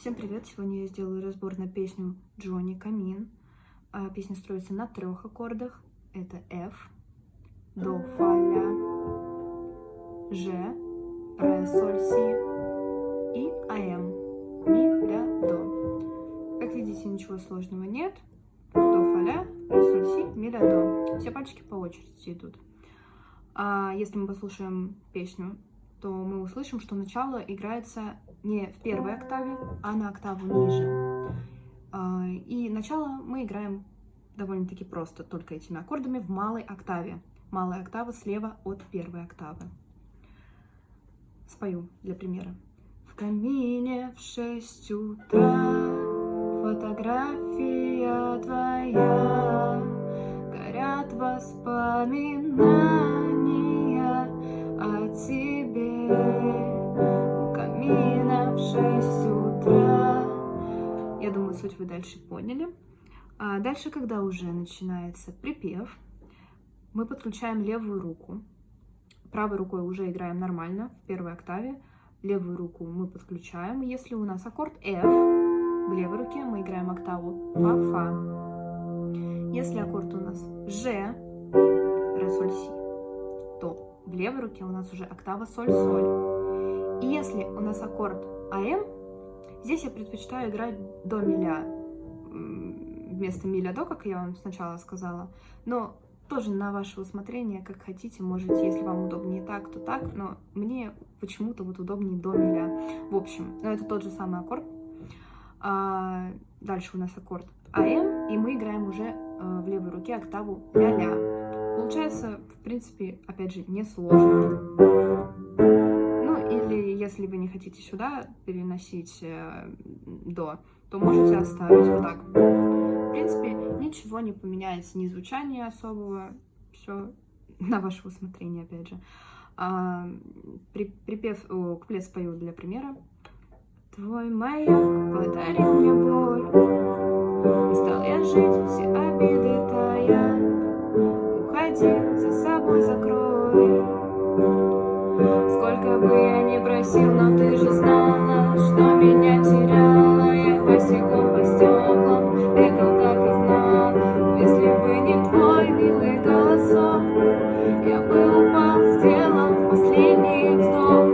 Всем привет! Сегодня я сделаю разбор на песню Джонни Камин. Песня строится на 3 аккордах. Это F, до, фа, ля, Ж, ре, соль, си и АМ, ми, ля, до. Как видите, ничего сложного нет. До, фа, ля, ре, соль, си, ми, ля, до. Все пальчики по очереди идут. Если мы послушаем песню, то мы услышим, что начало играется не в первой октаве, а на октаву ниже. И начало мы играем довольно-таки просто, только этими аккордами в малой октаве. Малая октава слева от первой октавы. Спою для примера. В камине в 6 утра фотография твоя, горят воспоминания о тебе. У камина в 6 утра. Я думаю, суть вы дальше поняли. Дальше, когда уже начинается припев, мы подключаем левую руку. Правой рукой уже играем нормально, в первой октаве. Левую руку мы подключаем. Если у нас аккорд F, в левой руке мы играем октаву Фа-Фа. Если аккорд у нас Ж, Ре, Соль, Си, то в левой руке у нас уже октава Соль-Соль. И если у нас аккорд АМ, здесь я предпочитаю играть до ми ля вместо ми ля до, как я вам сначала сказала. Но тоже на ваше усмотрение, как хотите, можете, если вам удобнее так, то так. Но мне почему-то вот удобнее до ми ля. В общем, но это тот же самый аккорд. Дальше у нас аккорд АМ, и мы играем уже в левой руке октаву ля-ля. Получается, в принципе, опять же, несложно. Ну, или если вы не хотите сюда переносить до, то можете оставить вот так. В принципе, ничего не поменяется, ни звучания особого, все на ваше усмотрение, опять же. Куплет спою для примера. Твой маяк подарил мне боль, устал я жить, все обиды тая. Уходи, за собой закрой. Сколько бы я ни просил, но ты же знала, что меня теряла. Я босиком по стеклам бегал, так и знал. Если бы не твой милый голосок, я бы упал, сделав последний вздох.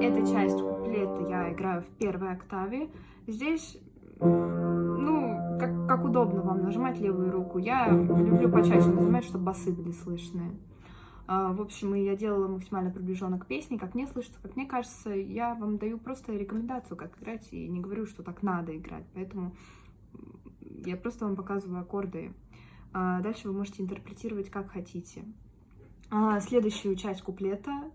Эта часть куплета я играю в первой октаве. Здесь, ну, как удобно вам нажимать левую руку. Я люблю почаще нажимать, чтобы басы были слышны. В общем, я делала максимально приближенно к песне, как мне слышится, как мне кажется. Я вам даю просто рекомендацию, как играть, и не говорю, что так надо играть. Поэтому я просто вам показываю аккорды. Дальше вы можете интерпретировать, как хотите. Следующую часть куплета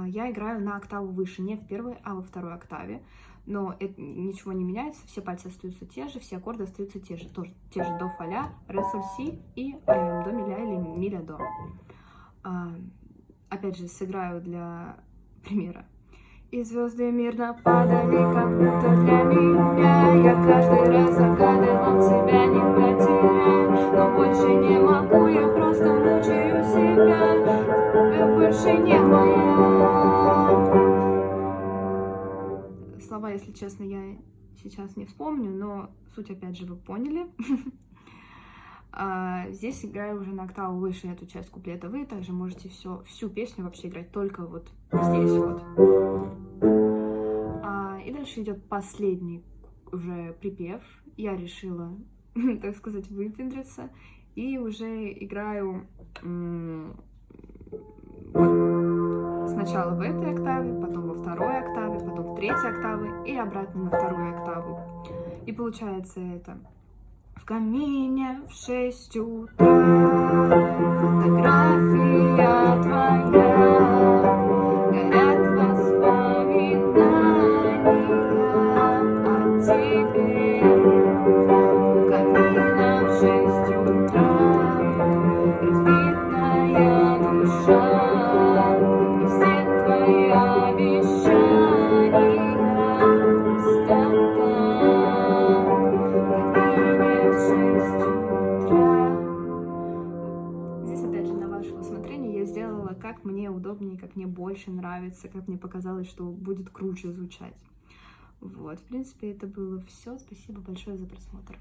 я играю на октаву выше, не в первой, а во второй октаве. Но это ничего не меняется, все пальцы остаются те же, все аккорды остаются те же. Тоже те же до, фа, ля, ре, соль, си и до, ми, ля или ми, ля, до. Опять же, сыграю для примера. И звезды мирно падали, как будто для меня. Я каждый раз загадывал, тебя не потеряю. Но больше не могу, я просто мучаю себя. Я больше не моя. Слова, если честно, я сейчас не вспомню, но суть, опять же, вы поняли. Здесь играю уже на октаву выше эту часть куплета. Вы также можете всю песню вообще играть только вот здесь вот. И дальше идет последний уже припев. Я решила, так сказать, выпендриться. И уже играю сначала в этой октаве, потом во второй октаве, потом в третьей октаве и обратно на вторую октаву. И получается это: в камине в 6 утра фотография твоя, горят воспоминания о тебе. У камина в 6 утра разбитая душа, и все твои обещания пустота. Здесь, опять же, на ваше усмотрение я сделала, как мне удобнее, как мне больше нравится, как мне показалось, что будет круче звучать. Вот, в принципе, это было все. Спасибо большое за просмотр.